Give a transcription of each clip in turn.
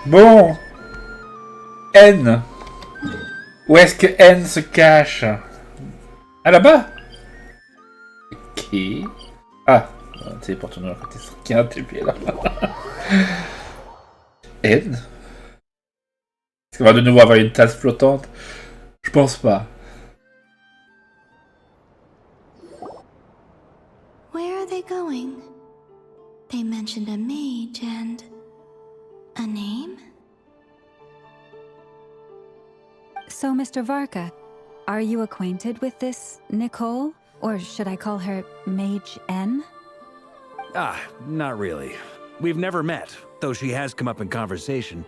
Bon. N. Où est-ce que N se cache? Ah, là-bas. Ok. Ah. C'est pour tourner à côté. Qui a un TP là? N. Est-ce qu'on va de nouveau avoir une tasse flottante? Je pense pas. Where are they going? They mentioned a mage and a name? So, Mr. Varka, are you acquainted with this Nicole? Or should I call her Mage N? Ah, not really. We've never met, though she has come up in conversation.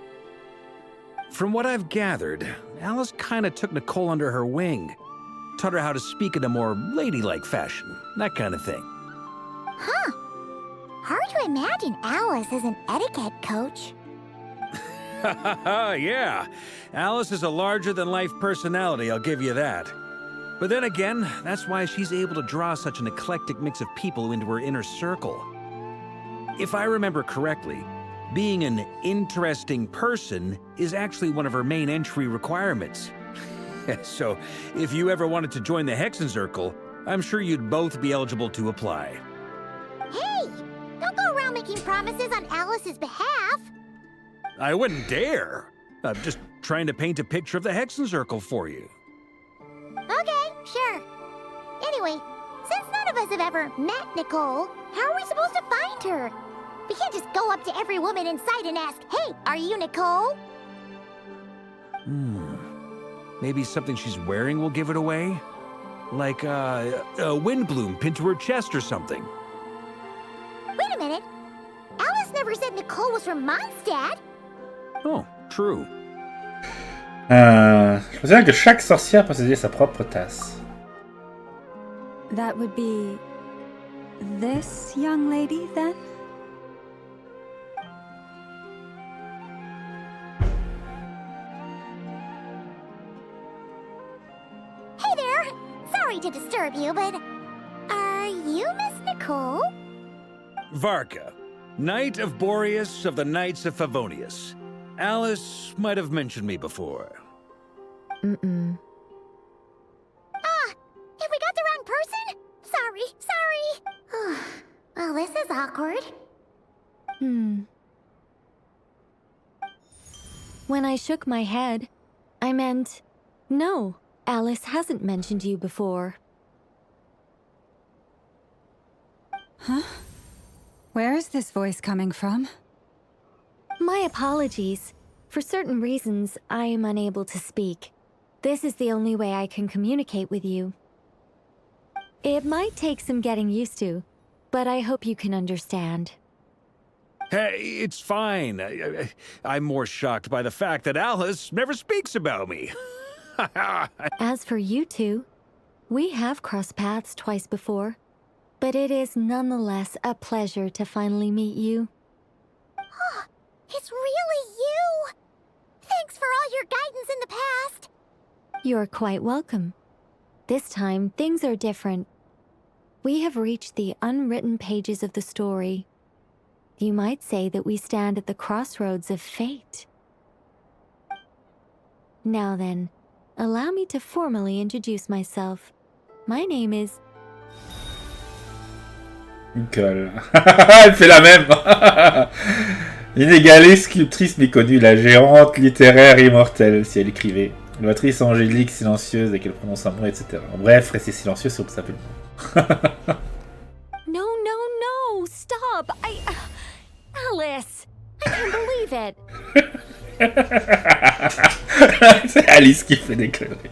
From what I've gathered, Alice kinda took Nicole under her wing. Taught her how to speak in a more ladylike fashion, that kind of thing. Huh. Hard to imagine Alice as an etiquette coach. Yeah. Alice is a larger-than-life personality, I'll give you that. But then again, that's why she's able to draw such an eclectic mix of people into her inner circle. If I remember correctly, being an interesting person is actually one of her main entry requirements. So, if you ever wanted to join the HEXENCIRCEL, I'm sure you'd both be eligible to apply. Hey! Don't go around making promises on Alice's behalf. I wouldn't dare. I'm just trying to paint a picture of the HEXENCIRCEL for you. Okay, sure. Anyway, since none of us have ever met Nicole, how are we supposed to find her? We can't just go up to every woman in sight and ask, "Hey, are you Nicole?" Maybe something she's wearing will give it away? Like, a windbloom pinned to her chest or something. Wait a minute. Alice never said Nicole was from Mondstadt. Oh, true. Je me souviens que chaque sorcière possédait sa propre tasse. That would be this young lady, then? Hey there. Sorry to disturb you, but are you Miss Nicole? Varka, Knight of Boreas of the Knights of Favonius. Alice might have mentioned me before. Mm-mm. Ah, have we got the wrong person? Sorry. Well, this is awkward. When I shook my head, I meant, no, Alice hasn't mentioned you before. Huh? Where is this voice coming from? My apologies. For certain reasons, I am unable to speak. This is the only way I can communicate with you. It might take some getting used to, but I hope you can understand. Hey, it's fine. I'm more shocked by the fact that Alice never speaks about me. As for you two, we have crossed paths twice before, but it is nonetheless a pleasure to finally meet you. It's really you! Thanks for all your guidance in the past! You're quite welcome. This time, things are different. We have reached the unwritten pages of the story. You might say that we stand at the crossroads of fate. Now then, allow me to formally introduce myself. My name is... Nicole. Elle fait la même. Inégalée, sculptrice méconnue, la géante littéraire immortelle, si elle écrivait. L'autrice angélique, silencieuse, et qu'elle prononce un mot, etc. Bref, restez silencieux si on s'appelle le mot. No, stop! Alice! I can't believe it! C'est Alice qui fait des conneries.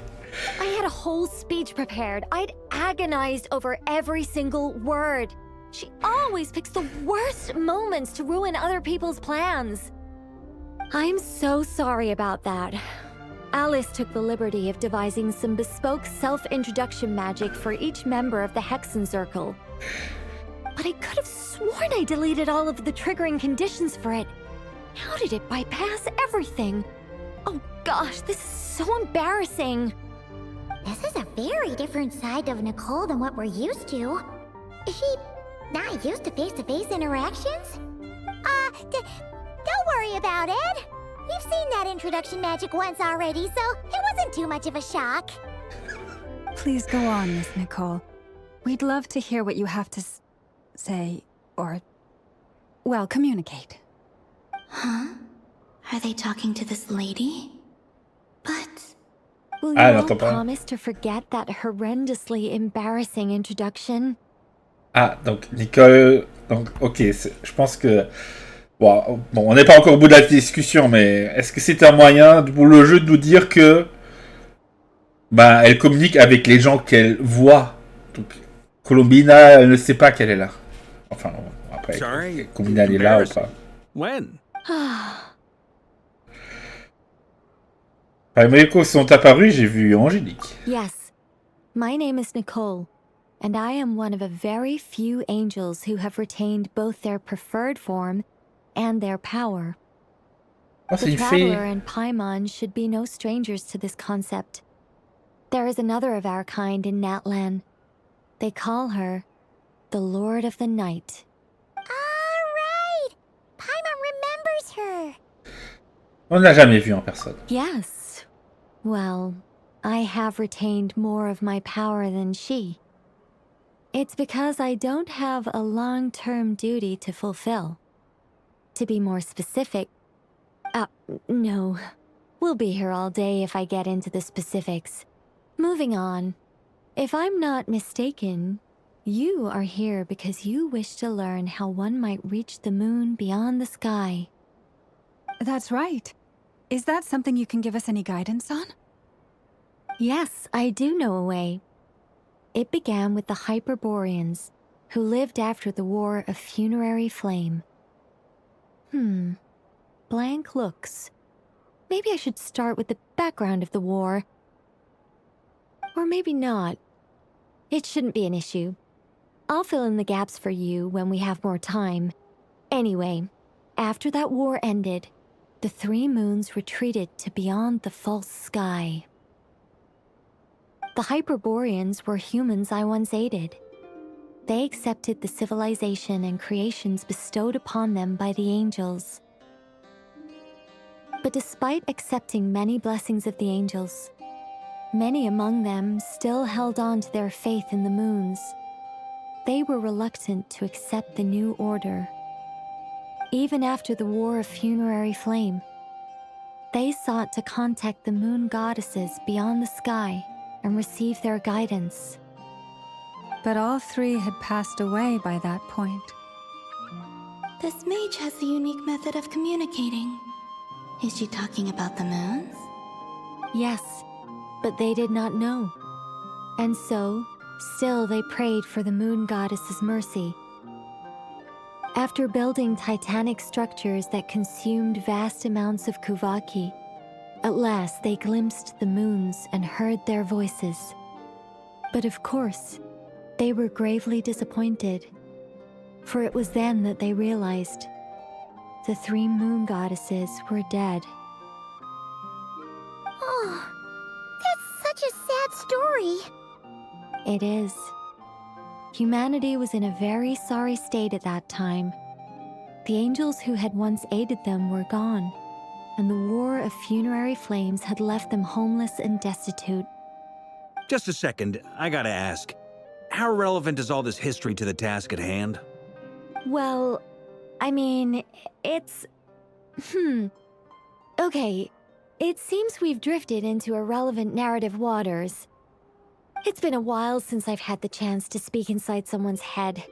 I had a whole speech prepared. I'd agonized over every single word. She always picks the worst moments to ruin other people's plans. I'm so sorry about that. Alice took the liberty of devising some bespoke self-introduction magic for each member of the HEXENCIRCEL. But I could have sworn I deleted all of the triggering conditions for it. How did it bypass everything? Oh gosh, this is so embarrassing. This is a very different side of Nicole than what we're used to. Is she not used to face-to-face interactions? Don't worry about it. We've seen that introduction magic once already, so it wasn't too much of a shock. Please go on, Miss Nicole. We'd love to hear what you have to say, or, well, communicate. Huh? Are they talking to this lady? But... Will you Ah, all attends pas. promise to forget that horrendously embarrassing introduction? Ah, donc Nicole... Donc, ok, je pense que... Bon, on n'est pas encore au bout de la discussion, mais est-ce que c'est un moyen pour le jeu de nous dire que... Ben, elle communique avec les gens qu'elle voit. Donc, Columbina, elle ne sait pas qu'elle est là. Enfin, après, Sorry, Columbina, elle est là ou pas. When? Parmi les causes sont apparus, j'ai vu Angélique. Yes. My name is Nicole, and I am one of a very few angels who have retained both their preferred form and their power. Oh, c'est The une fée. Traveler and Paimon should be no strangers to this concept. There is another of our kind in Natlan. They call her the Lord of the Night. Alright! Paimon remembers her! On ne l'a jamais vue en personne. Yes. Well, I have retained more of my power than she. It's because I don't have a long-term duty to fulfill. To be more specific... no. We'll be here all day if I get into the specifics. Moving on. If I'm not mistaken, you are here because you wish to learn how one might reach the moon beyond the sky. That's right. Is that something you can give us any guidance on? Yes, I do know a way. It began with the Hyperboreans, who lived after the War of Funerary Flame. Blank looks. Maybe I should start with the background of the war. Or maybe not. It shouldn't be an issue. I'll fill in the gaps for you when we have more time. Anyway, after that war ended, the three moons retreated to beyond the false sky. The Hyperboreans were humans I once aided. They accepted the civilization and creations bestowed upon them by the angels. But despite accepting many blessings of the angels, many among them still held on to their faith in the moons. They were reluctant to accept the new order. Even after the War of Funerary Flame, they sought to contact the moon goddesses beyond the sky and receive their guidance. But all three had passed away by that point. This mage has a unique method of communicating. Is she talking about the moons? Yes, but they did not know. And so, still they prayed for the moon goddess's mercy. After building titanic structures that consumed vast amounts of Kuvaki, at last they glimpsed the moons and heard their voices. But of course, they were gravely disappointed, for it was then that they realized the three moon goddesses were dead. Oh, that's such a sad story. It is. Humanity was in a very sorry state at that time. The angels who had once aided them were gone, and the War of Funerary Flames had left them homeless and destitute. Just a second, I gotta ask. How relevant is all this history to the task at hand? Well, I mean, it's... Okay, it seems we've drifted into irrelevant narrative waters. It's been a while since I've had the chance to speak inside someone's head.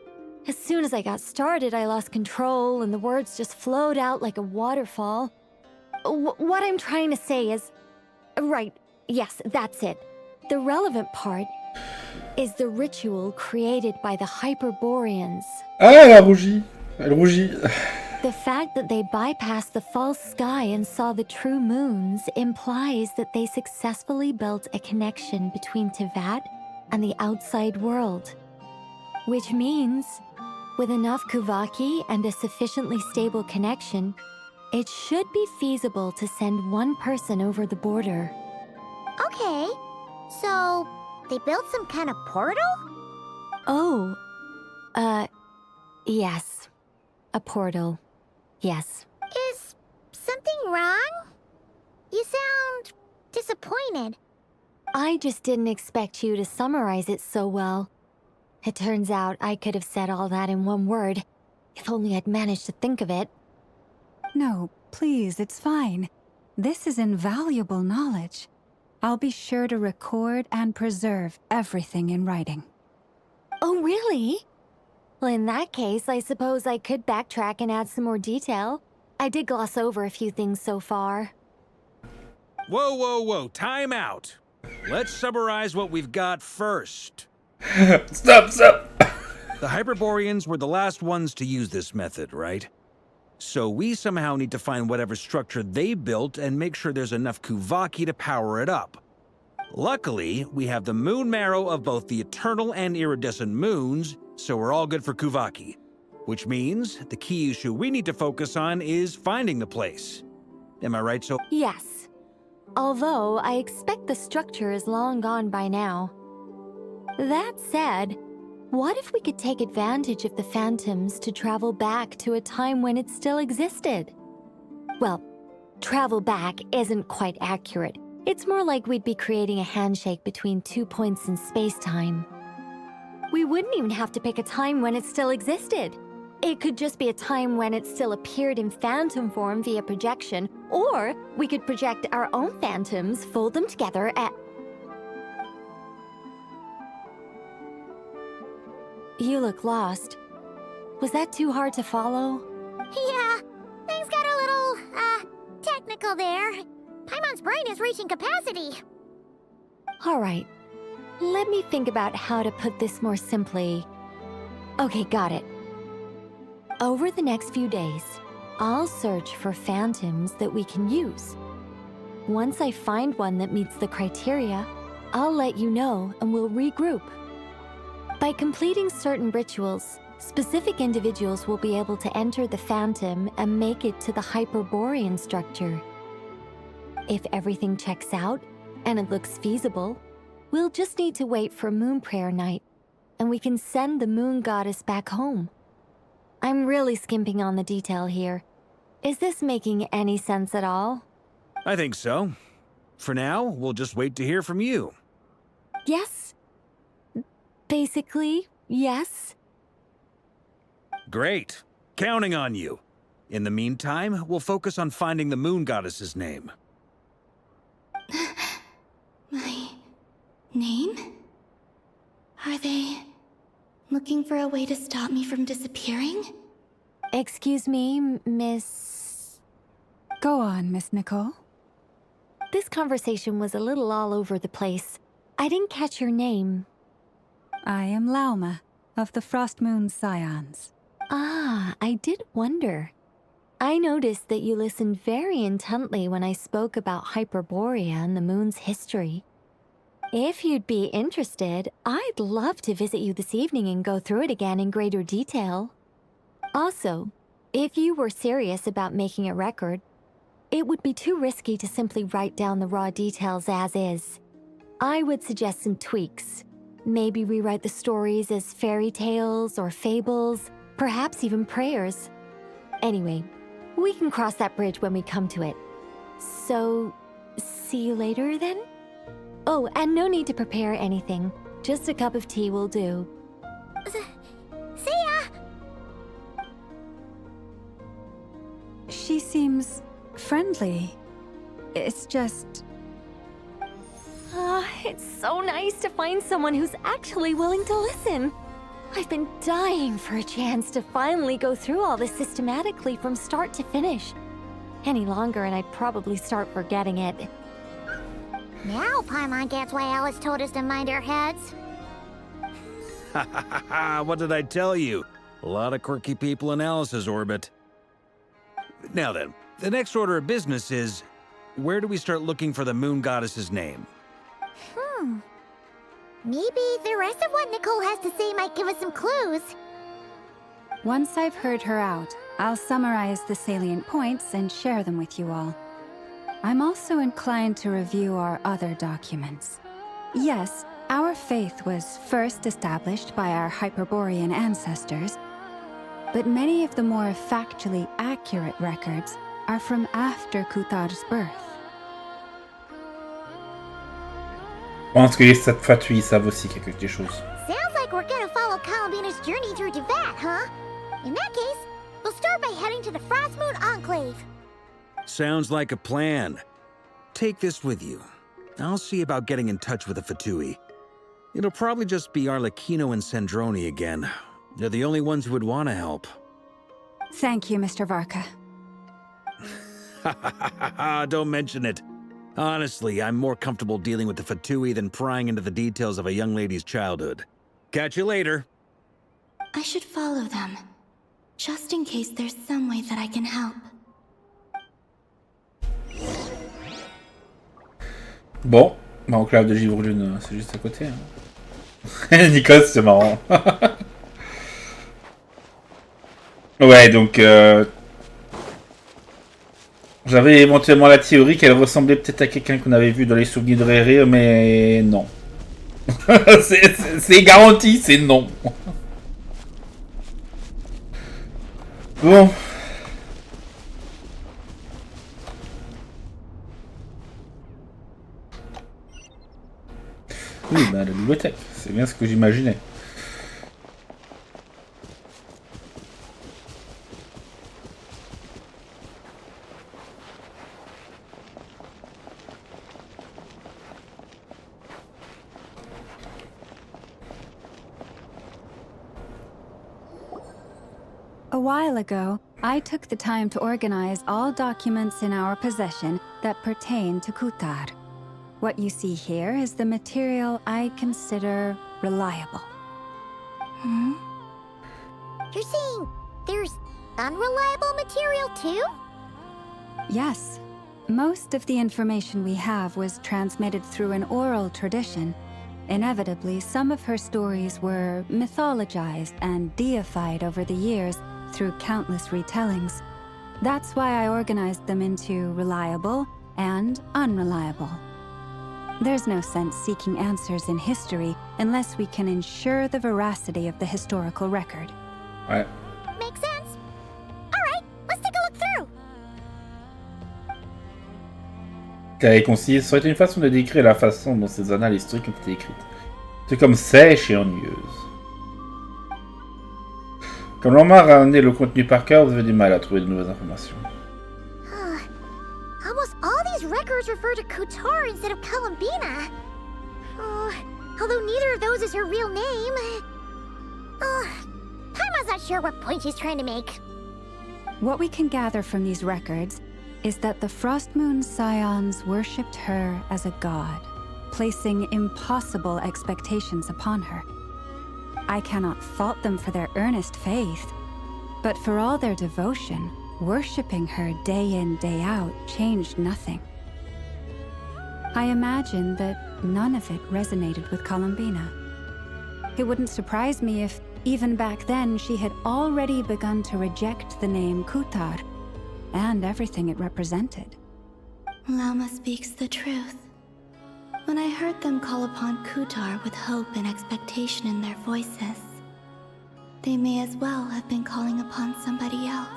As soon as I got started, I lost control and the words just flowed out like a waterfall. What I'm trying to say is... Right, yes, that's it. The relevant part is the ritual created by the Hyperboreans. Ah, elle a rougi. Elle rougit. The fact that they bypassed the false sky and saw the true moons implies that they successfully built a connection between Tevat and the outside world. Which means, with enough Kuvaki and a sufficiently stable connection, it should be feasible to send one person over the border. Okay, so they built some kind of portal? Oh, yes. A portal. Yes. Is something something wrong? You sound disappointed. I just didn't expect you to summarize it so well. It turns out I could have said all that in one word, if only I'd managed to think of it. No, please, it's fine. This is invaluable knowledge. I'll be sure to record and preserve everything in writing. Oh, really? Well, in that case, I suppose I could backtrack and add some more detail. I did gloss over a few things so far. Whoa, whoa, whoa, time out. Let's summarize what we've got first. Stop! The Hyperboreans were the last ones to use this method, right? So we somehow need to find whatever structure they built and make sure there's enough Kuvaki to power it up. Luckily, we have the moon marrow of both the eternal and iridescent moons, so we're all good for Kuvaki. Which means the key issue we need to focus on is finding the place. Am I right, so? Yes. Although, I expect the structure is long gone by now. That said, what if we could take advantage of the phantoms to travel back to a time when it still existed? Well, travel back isn't quite accurate. It's more like we'd be creating a handshake between 2 points in space-time. We wouldn't even have to pick a time when it still existed. It could just be a time when it still appeared in phantom form via projection, or we could project our own phantoms, fold them together at... You look lost. Was that too hard to follow? Yeah, things got a little, technical there. Paimon's brain is reaching capacity. All right. Let me think about how to put this more simply. Okay, got it. Over the next few days, I'll search for phantoms that we can use. Once I find one that meets the criteria, I'll let you know and we'll regroup. By completing certain rituals, specific individuals will be able to enter the phantom and make it to the Hyperborean structure. If everything checks out and it looks feasible, we'll just need to wait for Moon Prayer Night, and we can send the Moon Goddess back home. I'm really skimping on the detail here. Is this making any sense at all? I think so. For now, we'll just wait to hear from you. Yes. Basically, yes. Great. Counting on you. In the meantime, we'll focus on finding the Moon Goddess's name. My name? Are they looking for a way to stop me from disappearing? Excuse me, Miss... Go on, Miss Nicole. This conversation was a little all over the place. I didn't catch your name. I am Lauma, of the Frost Moon Scions. Ah, I did wonder. I noticed that you listened very intently when I spoke about Hyperborea and the moon's history. If you'd be interested, I'd love to visit you this evening and go through it again in greater detail. Also, if you were serious about making a record, it would be too risky to simply write down the raw details as is. I would suggest some tweaks. Maybe rewrite the stories as fairy tales or fables, perhaps even prayers. Anyway, we can cross that bridge when we come to it. So, see you later then? Oh, and no need to prepare anything. Just a cup of tea will do. See ya! She seems friendly. It's just... It's so nice to find someone who's actually willing to listen. I've been dying for a chance to finally go through all this systematically from start to finish. Any longer and I'd probably start forgetting it. Now Paimon gets why Alice told us to mind our heads. Ha ha ha ha, what did I tell you? A lot of quirky people in Alice's orbit. Now then, the next order of business is, where do we start looking for the Moon Goddess's name? Maybe the rest of what Nicole has to say might give us some clues. Once I've heard her out, I'll summarize the salient points and share them with you all. I'm also inclined to review our other documents. Yes, our faith was first established by our Hyperborean ancestors, but many of the more factually accurate records are from after Kutar's birth. Je pense que cette fatui, ils savent aussi quelque chose. Sounds like we're gonna follow Columbina's journey through Devat, huh? In that case, we'll start by heading to the Frost Moon Enclave. Sounds like a plan. Take this with you. I'll see about getting in touch with the Fatui. It'll probably just be Arlecchino and Sandroni again. They're the only ones who would want to help. Thank you, Mr. Varka. Don't mention it. Honestly, I'm more comfortable dealing with the Fatui than prying into the details of a young lady's childhood. Catch you later. I should follow them, just in case there's some way that I can help. Bon, bah, enclave de Givre-Lune, c'est juste à côté. Hein. Nicole, c'est marrant. Ouais, donc... J'avais éventuellement la théorie qu'elle ressemblait peut-être à quelqu'un qu'on avait vu dans les souvenirs de Réré, mais non. C'est garanti, c'est non. Bon. Oui, bah la bibliothèque, c'est bien ce que j'imaginais. A while ago, I took the time to organize all documents in our possession that pertain to Kutar. What you see here is the material I consider reliable. Hmm? You're saying there's unreliable material too? Yes. Most of the information we have was transmitted through an oral tradition. Inevitably, some of her stories were mythologized and deified over the years through countless retellings. That's why I organized them into reliable and unreliable. There's no sense seeking answers in history unless we can ensure the veracity of the historical record. Ouais. Makes sense. Alright, let's take a look through. Carré concis, ça aurait été une façon de décrire la façon dont ces annales historiques ont été écrites. C'est comme sèche et ennuyeuse. Comme l'on m'a ramené le contenu par cœur, vous avez du mal à trouver de nouvelles informations. Almost all these records refer to Kutar instead of Columbina. Although neither of those is her real name. Paimon's not sure what point she's trying to make. What we can gather from these records is that the Frost Moon Scions worshipped her as a god, placing impossible expectations upon her. I cannot fault them for their earnest faith, but for all their devotion, worshipping her day in, day out changed nothing. I imagine that none of it resonated with Columbina. It wouldn't surprise me if, even back then, she had already begun to reject the name Kutar and everything it represented. Lama speaks the truth. When I heard them call upon Kutar with hope and expectation in their voices, they may as well have been calling upon somebody else.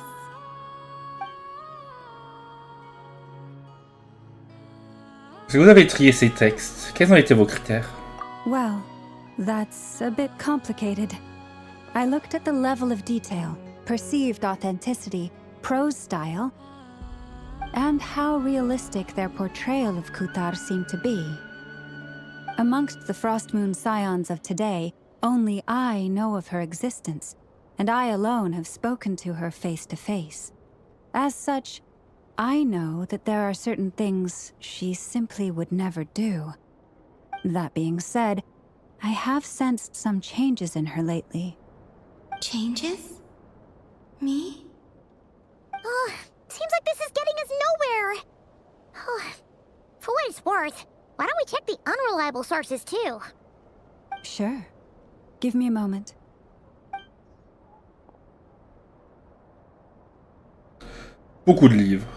Est-ce que vous avez trié ces textes? Quels ont été vos critères? Well, that's a bit complicated. I looked at the level of detail, perceived authenticity, prose style, and how realistic their portrayal of Kutar seemed to be. Amongst the Frost Moon Scions of today, only I know of her existence, and I alone have spoken to her face to face. As such, I know that there are certain things she simply would never do. That being said, I have sensed some changes in her lately. Changes? Me? Seems like this is getting us nowhere. For what it's worth, why don't we check the unreliable sources too? Sure. Give me a moment. Beaucoup de livres.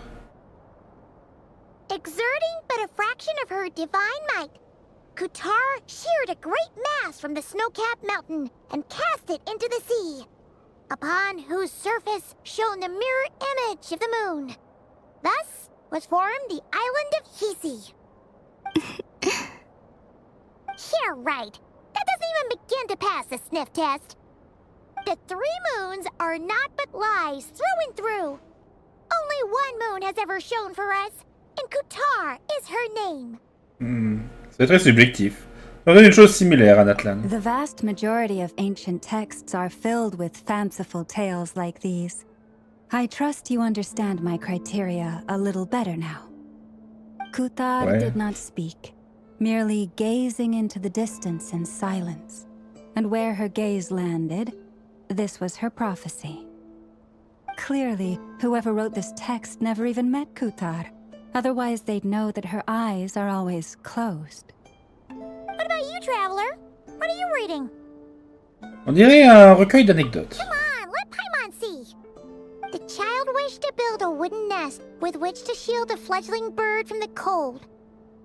Exerting but a fraction of her divine might, Kutar sheared a great mass from the snow-capped mountain and cast it into the sea, upon whose surface shone the mirror image of the moon. Thus was formed the island of Hisi. Yeah, right. That doesn't even begin to pass the sniff test. The 3 moons are not but lies through and through. Only one moon has ever shone for us, and Kutar is her name. C'est très subjectif. On a une chose similaire à Natlan. The vast majority of ancient texts are filled with fanciful tales like these. I trust you understand my criteria a little better now. Kutar Ouais. did not speak, merely gazing into the distance in silence. And where her gaze landed, this was her prophecy. Clearly, whoever wrote this text never even met Kutar. Otherwise, they'd know that her eyes are always closed. What about you, traveler? What are you reading? On dirait un recueil d'anecdotes. Come on, let Paimon see. The child wished to build a wooden nest with which to shield a fledgling bird from the cold.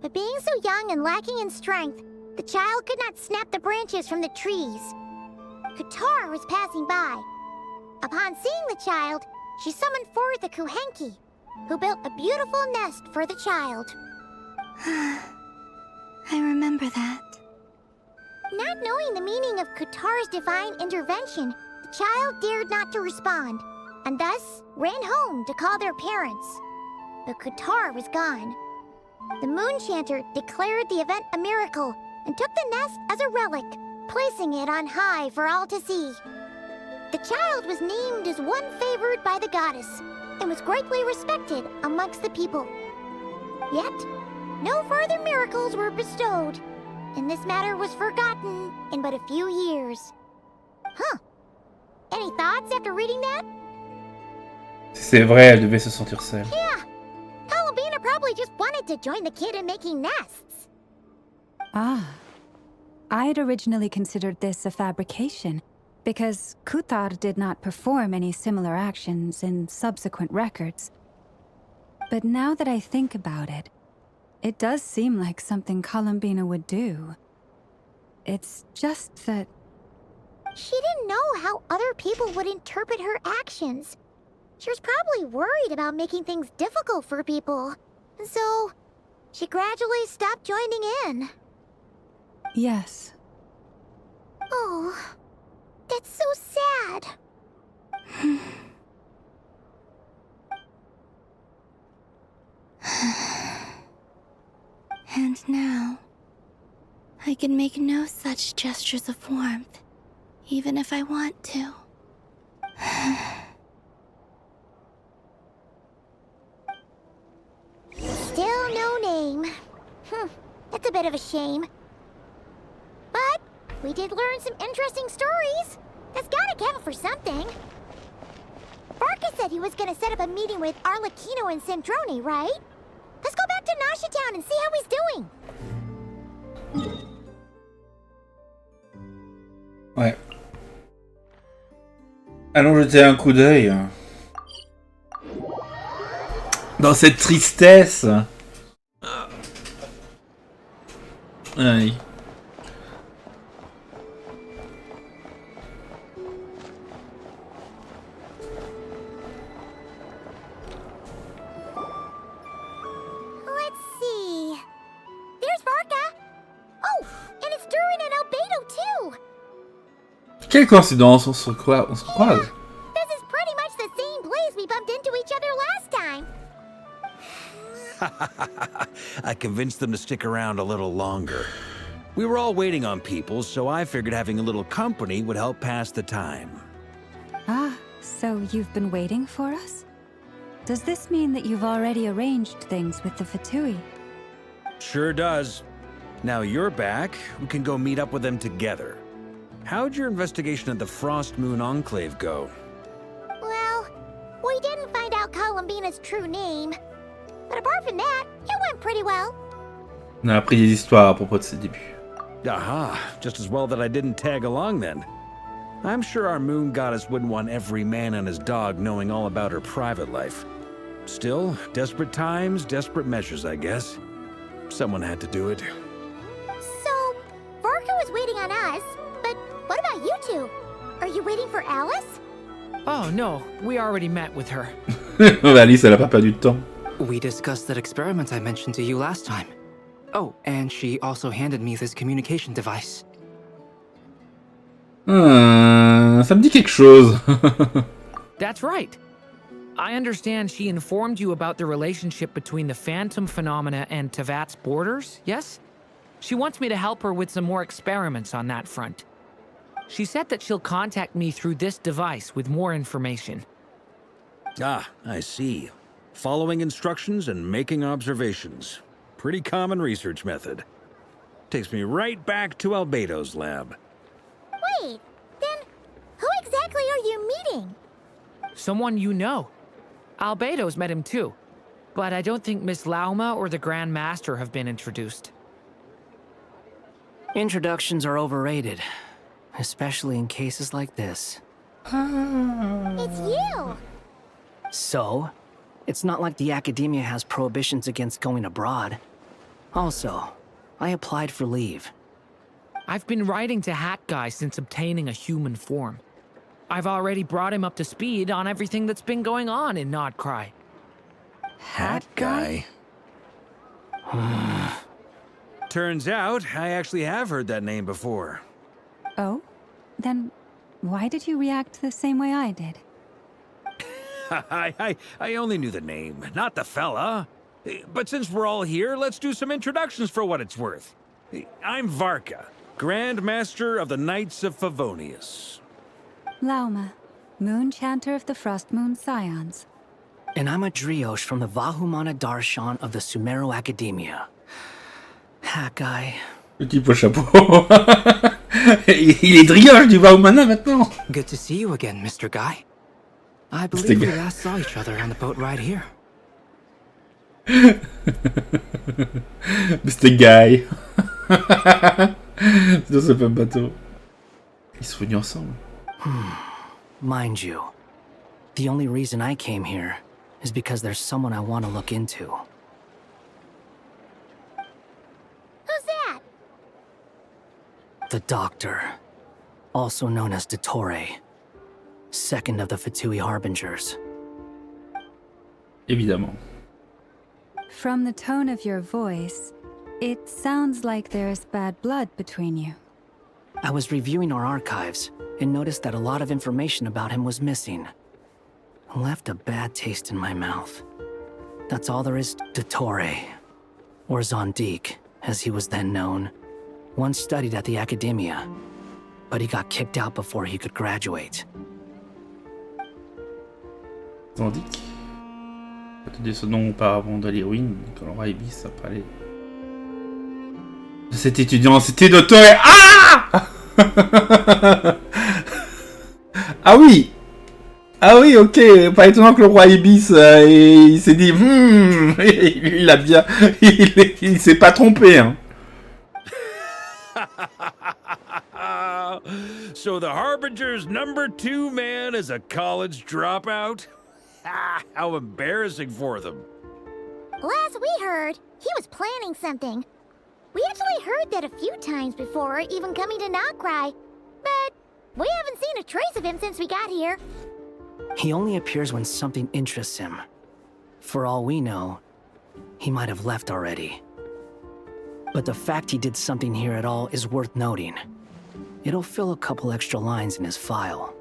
But being so young and lacking in strength, the child could not snap the branches from the trees. Kutar was passing by. Upon seeing the child, she summoned forth a Kuhenki, who built a beautiful nest for the child. I remember that. Not knowing the meaning of Kutar's divine intervention, the child dared not to respond, and thus ran home to call their parents. But Kutar was gone. The moon chanter declared the event a miracle and took the nest as a relic, placing it on high for all to see. The child was named as one favored by the goddess, and was greatly respected amongst the people. Yet, no further miracles were bestowed, and this matter was forgotten in but a few years. Huh. Any thoughts after reading that? Si c'est vrai, elle devait se sentir seule. Yeah. Columbina probably just wanted to join the kid in making nests. Ah. I'd originally considered this a fabrication, because Kutar did not perform any similar actions in subsequent records. But now that I think about it, it does seem like something Columbina would do. It's just that... She didn't know how other people would interpret her actions. She was probably worried about making things difficult for people. So, she gradually stopped joining in. Yes. Oh, that's so sad. And now, I can make no such gestures of warmth, even if I want to. Still no name. That's a bit of a shame. But we did learn some interesting stories. That's gotta count for something. Barca said he was gonna set up a meeting with Arlecchino and Centrone, right? Let's go back to Nasha Town and see how he's doing. Ouais. Allons jeter un coup d'œil dans cette tristesse. Allez. Let's see. There's Barca. Oh, and it's Durin and Albedo too. Quelle coïncidence, on se croise. This is pretty much the same place we bumped into each other last time. I convinced them to stick around a little longer. We were all waiting on people, so I figured having a little company would help pass the time. Ah, so you've been waiting for us? Does this mean that you've already arranged things with the Fatui? Sure does. Now you're back, we can go meet up with them together. How'd your investigation at the Frost Moon Enclave go? Well, we didn't find out Columbina's true name. But apart from that, it went pretty well. On a appris des histoires à propos de ses débuts. Aha, just as well that I didn't tag along then. I'm sure our moon goddess wouldn't want every man and his dog knowing all about her private life. Still, desperate times, desperate measures, I guess. Someone had to do it. So, Barca was waiting on us, but what about you two? Are you waiting for Alice? Oh no, we already met with her. Alice, elle a pas perdu de temps. We discussed that experiment I mentioned to you last time. Oh, and she also handed me this communication device. Ça me dit quelque chose. That's right. I understand she informed you about the relationship between the phantom phenomena and Tevat's borders, yes? She wants me to help her with some more experiments on that front. She said that she'll contact me through this device with more information. Ah, I see. Following instructions and making observations. Pretty common research method. Takes me right back to Albedo's lab. Wait, then who exactly are you meeting? Someone you know. Albedo's met him too. But I don't think Miss Lauma or the Grand Master have been introduced. Introductions are overrated, especially in cases like this. It's you! So, it's not like the academia has prohibitions against going abroad. Also, I applied for leave. I've been writing to Hat Guy since obtaining a human form. I've already brought him up to speed on everything that's been going on in Nodcry. Hat guy? Turns out, I actually have heard that name before. Oh? Then why did you react the same way I did? I only knew the name, not the fella. But since we're all here, let's do some introductions for what it's worth. I'm Varka, Grand Master of the Knights of Favonius. Lauma, Moon Chanter of the Frost Moon Scions. And I'm a Drioche from the Vahumana Darshan of the Sumero Academia. Hat guy. Le type au chapeau. Il est drioche du Vahumana maintenant. Good to see you again, Mr. Guy. I believe we last saw each other on the boat right here. Mr. Guy. C'est dans ce même bateau. Ils sont venus ensemble. Mind you, the only reason I came here is because there's someone I want to look into. Who's that? The Doctor, also known as Dottore, second of the Fatui Harbingers. Évidemment. From the tone of your voice, it sounds like there's bad blood between you. I was reviewing our archives and noticed that a lot of information about him was missing. Left a bad taste in my mouth. That's all there is to Dottore, or Zondique, as he was then known. Once studied at the Academia, but he got kicked out before he could graduate. Zondique. Peut-être ce nom auparavant de l'héroïne, quand le roi Ibis a parlé de cet étudiant, c'était Dottore. Ah ah oui. Ah oui, ok. Pas étonnant que le roi Ibis, il s'est dit, il a bien, il s'est pas trompé, hein. So the Harbinger's #2 man is a college dropout? How embarrassing for them. Last we heard, he was planning something. We actually heard that a few times before, even coming to Nodcry. But we haven't seen a trace of him since we got here. He only appears when something interests him. For all we know, he might have left already. But the fact he did something here at all is worth noting. It'll fill a couple extra lines in his file.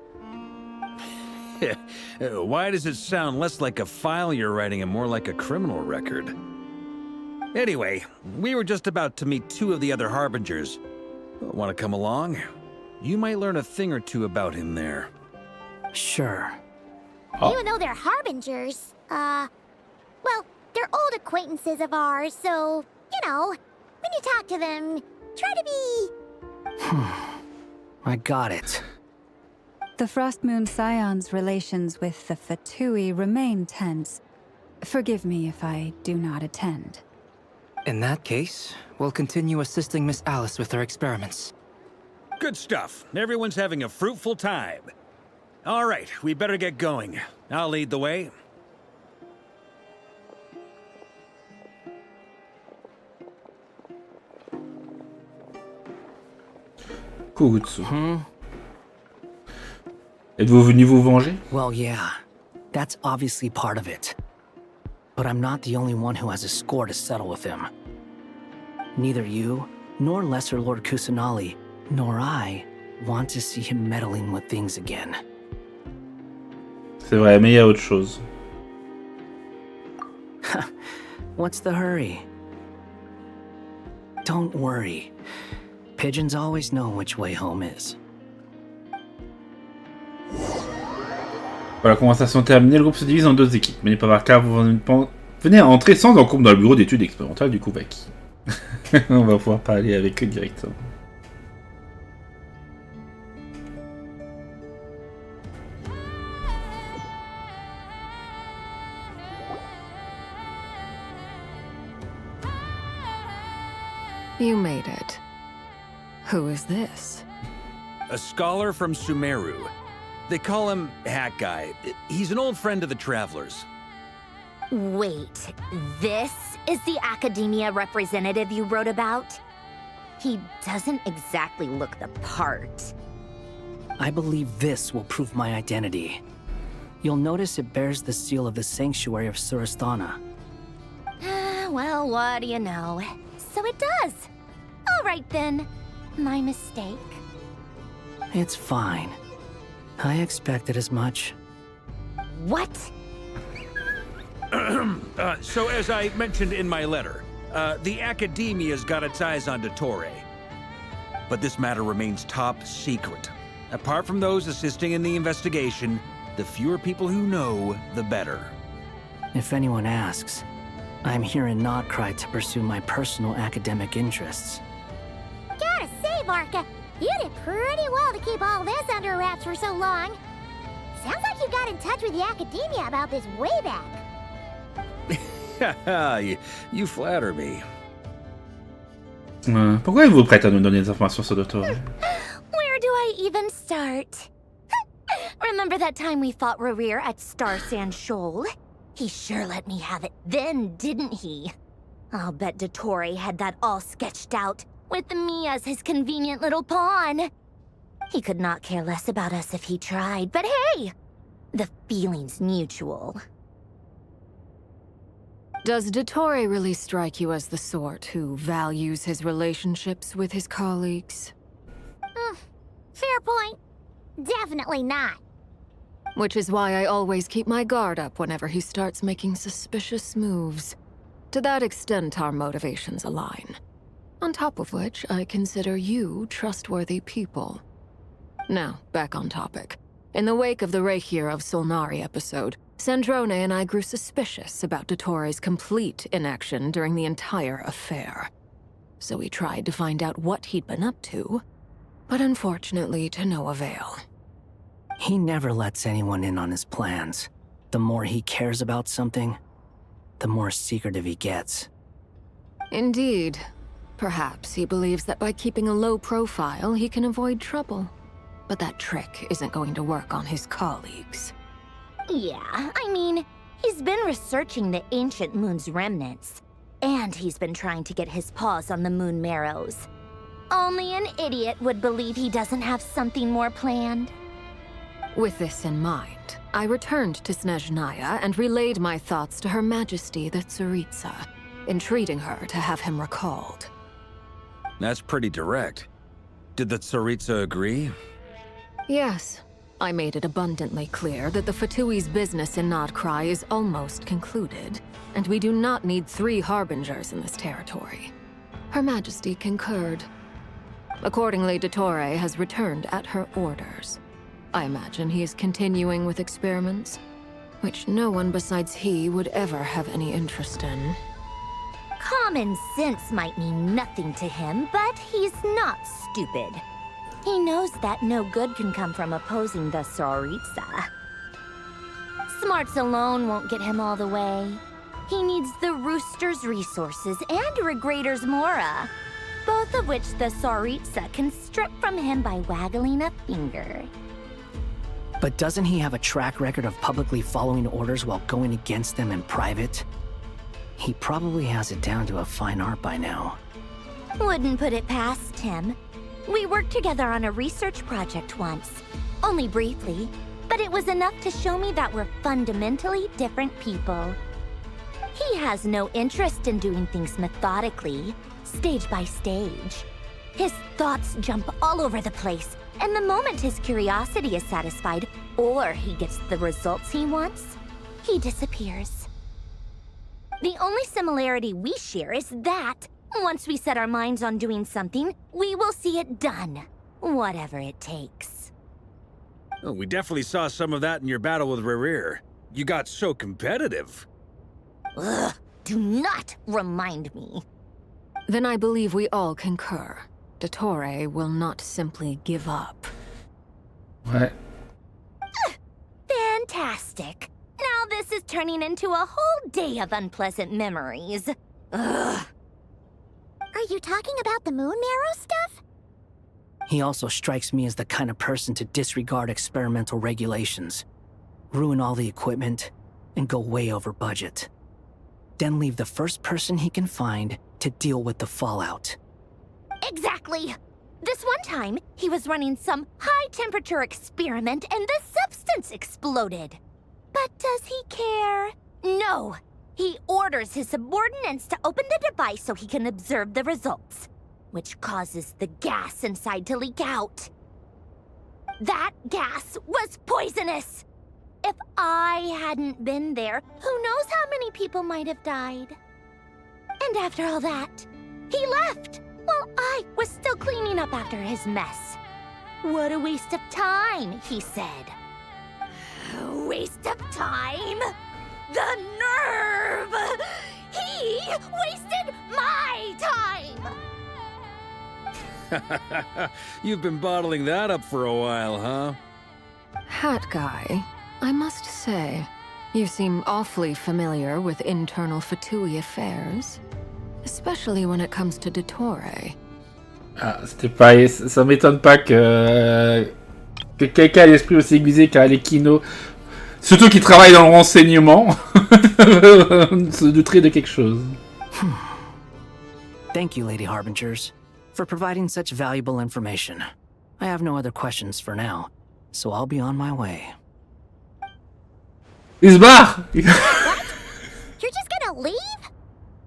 Why does it sound less like a file you're writing and more like a criminal record? Anyway, we were just about to meet 2 of the other Harbingers. Want to come along? You might learn a thing or two about him there. Sure. Oh. Even though they're Harbingers, well, they're old acquaintances of ours, so, you know, when you talk to them, try to be... I got it. The Frost Moon Scions' relations with the Fatui remain tense. Forgive me if I do not attend. In that case, we'll continue assisting Miss Alice with her experiments. Good stuff. Everyone's having a fruitful time. All right, we better get going. I'll lead the way. Kugutsu. Êtes-vous venu vous venger? Well, yeah. That's obviously part of it. but I'm not the only one who has a score to settle with him. Neither you, nor Lesser Lord Kusanali, nor I want to see him meddling with things again. C'est vrai, mais il y a autre chose. What's the hurry? Don't worry. Pigeons always know which way home is. Voilà, conversation terminée, le groupe se divise en 2 équipes. Menez par car vous venez à entrer sans encombre dans le bureau d'études expérimentales du Kouvaki. On va pouvoir parler avec eux directement. You made it. Who is this? A scholar from Sumeru. They call him Hat Guy. He's an old friend of the Travelers. Wait, this is the academia representative you wrote about? He doesn't exactly look the part. I believe this will prove my identity. You'll notice it bears the seal of the Sanctuary of Surasthana. Well, what do you know? So it does. All right then. My mistake. It's fine. I expected as much. What? So as I mentioned in my letter, the Academia's got its eyes on Dottore. But this matter remains top secret. Apart from those assisting in the investigation, the fewer people who know, the better. If anyone asks, I'm here in Notcry to pursue my personal academic interests. Gotta say, Varka, you did pretty well to keep all this under wraps for so long. Sounds like you got in touch with the Academia about this way back. You flatter me. Pourquoi êtes-vous prête à nous donner des informations sur Dottore? Where do I even start? Remember that time we fought Rerir at Star Sand Shoal? He sure let me have it then, didn't he? I'll bet Dottore had that all sketched out, with me as his convenient little pawn. He could not care less about us if he tried, but hey! The feeling's mutual. Does Dottore really strike you as the sort who values his relationships with his colleagues? Fair point. Definitely not. Which is why I always keep my guard up whenever he starts making suspicious moves. To that extent, our motivations align. On top of which, I consider you trustworthy people. Now, back on topic. In the wake of the Reikir of Solnari episode, Sandrone and I grew suspicious about Dottore's complete inaction during the entire affair. So we tried to find out what he'd been up to, but unfortunately to no avail. He never lets anyone in on his plans. The more he cares about something, the more secretive he gets. Indeed. Perhaps he believes that by keeping a low profile, he can avoid trouble. But that trick isn't going to work on his colleagues. Yeah, I mean, he's been researching the ancient moon's remnants. And he's been trying to get his paws on the moon marrows. Only an idiot would believe he doesn't have something more planned. With this in mind, I returned to Snezhnaya and relayed my thoughts to Her Majesty the Tsaritsa, entreating her to have him recalled. That's pretty direct. Did the Tsaritsa agree? Yes. I made it abundantly clear that the Fatui's business in Notcry is almost concluded, and we do not need 3 harbingers in this territory. Her Majesty concurred. Accordingly, Dottore has returned at her orders. I imagine he is continuing with experiments, which no one besides he would ever have any interest in. Common sense might mean nothing to him, but he's not stupid. He knows that no good can come from opposing the Tsaritsa. Smarts alone won't get him all the way. He needs the Rooster's resources and Regrator's Mora, both of which the Tsaritsa can strip from him by waggling a finger. But doesn't he have a track record of publicly following orders while going against them in private? He probably has it down to a fine art by now. Wouldn't put it past him. We worked together on a research project once. Only briefly, but it was enough to show me that we're fundamentally different people. He has no interest in doing things methodically, stage by stage. His thoughts jump all over the place, and the moment his curiosity is satisfied, or he gets the results he wants, he disappears. The only similarity we share is that, once we set our minds on doing something, we will see it done, whatever it takes. Oh, we definitely saw some of that in your battle with Rerir. You got so competitive. Ugh, do not remind me. Then I believe we all concur. Dottore will not simply give up. Ouais. Fantastic. Now this is turning into a whole day of unpleasant memories. Ugh. Are you talking about the moon marrow stuff? He also strikes me as the kind of person to disregard experimental regulations, ruin all the equipment, and go way over budget. Then leave the first person he can find to deal with the fallout. Exactly. This one time, he was running some high-temperature experiment and the substance exploded. But does he care? No. He orders his subordinates to open the device so he can observe the results, which causes the gas inside to leak out. That gas was poisonous. If I hadn't been there, who knows how many people might have died. And after all that, he left while I was still cleaning up after his mess. What a waste of time, he said. Waste of time? The nerve! He wasted my time! You've been bottling that up for a while, huh? Hat guy, I must say, you seem awfully familiar with internal Fatui affairs. Especially when it comes to Dottore. Ah, c'était pas... Ça m'étonne pas que quelqu'un a l'esprit aussi aiguisé qu'à l'Equino, surtout qui travaille dans le renseignement, se douterait de quelque chose. Thank you, Lady Harbingers, for providing such valuable information. I have no other questions for now, so I'll be on my way. Il se barre. What? You're just gonna leave?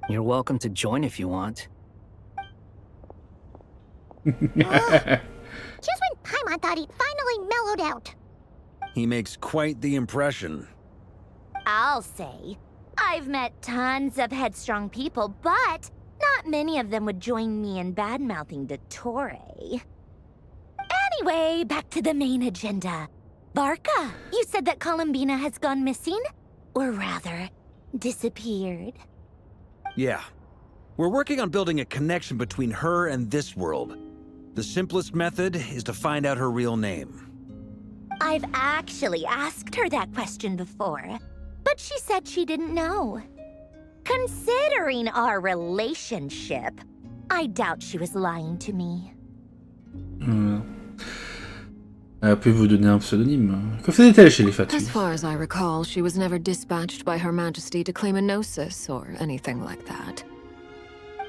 You're welcome to join if you want. Just when Paimon thought he'd finally mellowed out. He makes quite the impression. I'll say. I've met tons of headstrong people, but not many of them would join me in bad-mouthing Dottore. Anyway, back to the main agenda. Barca, you said that Columbina has gone missing? Or rather, disappeared. Yeah. We're working on building a connection between her and this world. The simplest method is to find out her real name. I've actually asked her that question before, but she said she didn't know. Considering our relationship, I doubt she was lying to me. Pouvez-vous donner un pseudonyme? Que faisait-elle chez les Fatui? As far as I recall, she was never dispatched by Her Majesty to claim a gnosis or anything like that.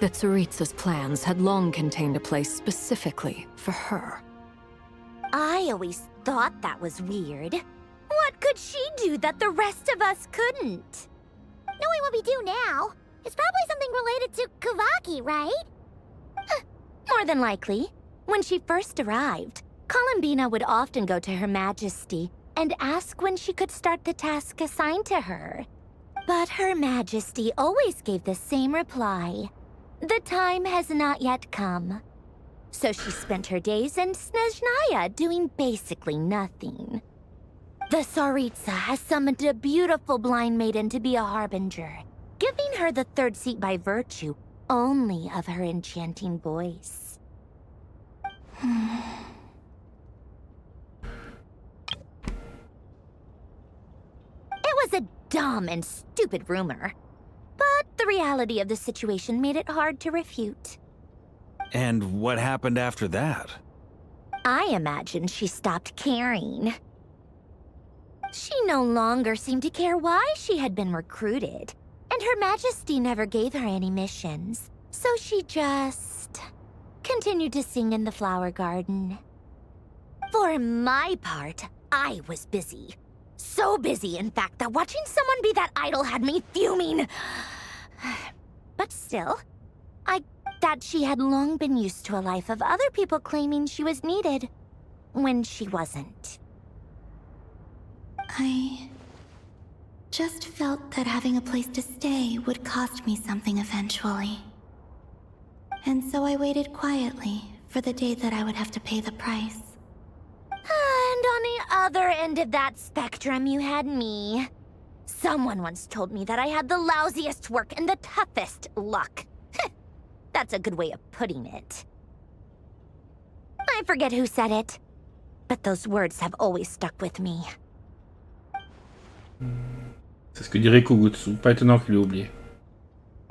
The Tsaritsa's plans had long contained a place specifically for her. I always thought that was weird. What could she do that the rest of us couldn't? Knowing what we do now, it's probably something related to Kavaki, right? More than likely. When she first arrived, Columbina would often go to Her Majesty and ask when she could start the task assigned to her. But Her Majesty always gave the same reply. The time has not yet come. So she spent her days in Snezhnaya doing basically nothing. The Tsaritsa has summoned a beautiful blind maiden to be a harbinger, giving her the third seat by virtue only of her enchanting voice. It was a dumb and stupid rumor, but the reality of the situation made it hard to refute. And what happened after that? I imagine she stopped caring. She no longer seemed to care why she had been recruited, and Her Majesty never gave her any missions, so she just continued to sing in the flower garden. For my part, I was busy. So busy, in fact, that watching someone be that idol had me fuming. But still, I thought she had long been used to a life of other people claiming she was needed when she wasn't. I just felt that having a place to stay would cost me something eventually. And so I waited quietly for the day that I would have to pay the price. And on the other end of that spectrum, you had me. Someone once told me that I had the lousiest work and the toughest luck. That's a good way of putting it. I forget who said it, but those words have always stuck with me. C'est ce que dirait Kugutsu. Pas étonnant qu'il l'ait oublié.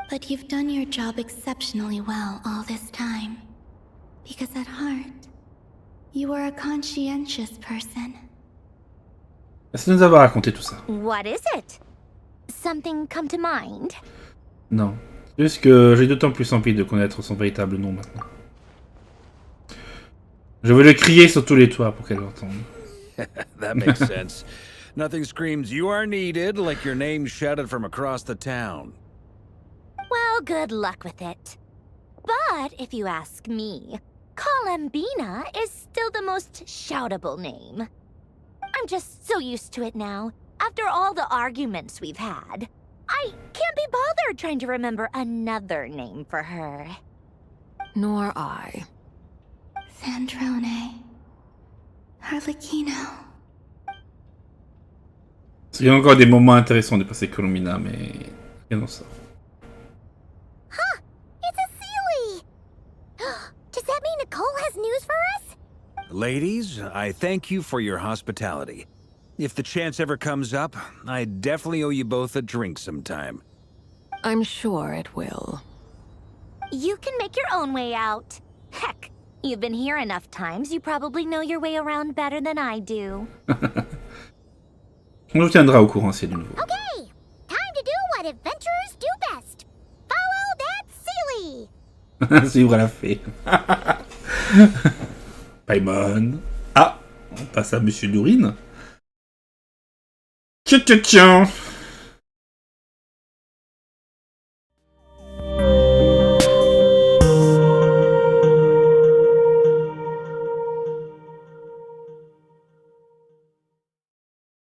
But you've done your job exceptionally well all this time. Because at heart, you are a conscientious person. Merci de nous avoir raconté tout ça. What is it? Something come to mind? Non. C'est juste que j'ai d'autant plus envie de connaître son véritable nom maintenant. Je veux le crier sur tous les toits pour qu'elle l'entende. That makes sense. Nothing screams you are needed like your name shouted from across the town. Well, good luck with it. But if you ask me, Columbina is still the most shoutable name. I'm just so used to it now. After all the arguments we've had, I can't be bothered trying to remember another name for her. Nor I. Sandrone. Harlequino. Il y a encore des moments intéressants de passer Columbina, mais rien n'en sort. Huh! It's a Sealy! Does that mean Nicole has news for us? Ladies, I thank you for your hospitality. If the chance ever comes up, I definitely owe you both a drink sometime. I'm sure it will. You can make your own way out. Heck, you've been here enough times, you probably know your way around better than I do. On vous tiendra au courant si c'est de nouveau. Okay, time to do what adventurers do best. Follow that Sealy! Suivre la fée. Paimon. Ah, on passe à Monsieur Dourine. Tiens, tiens, tiens.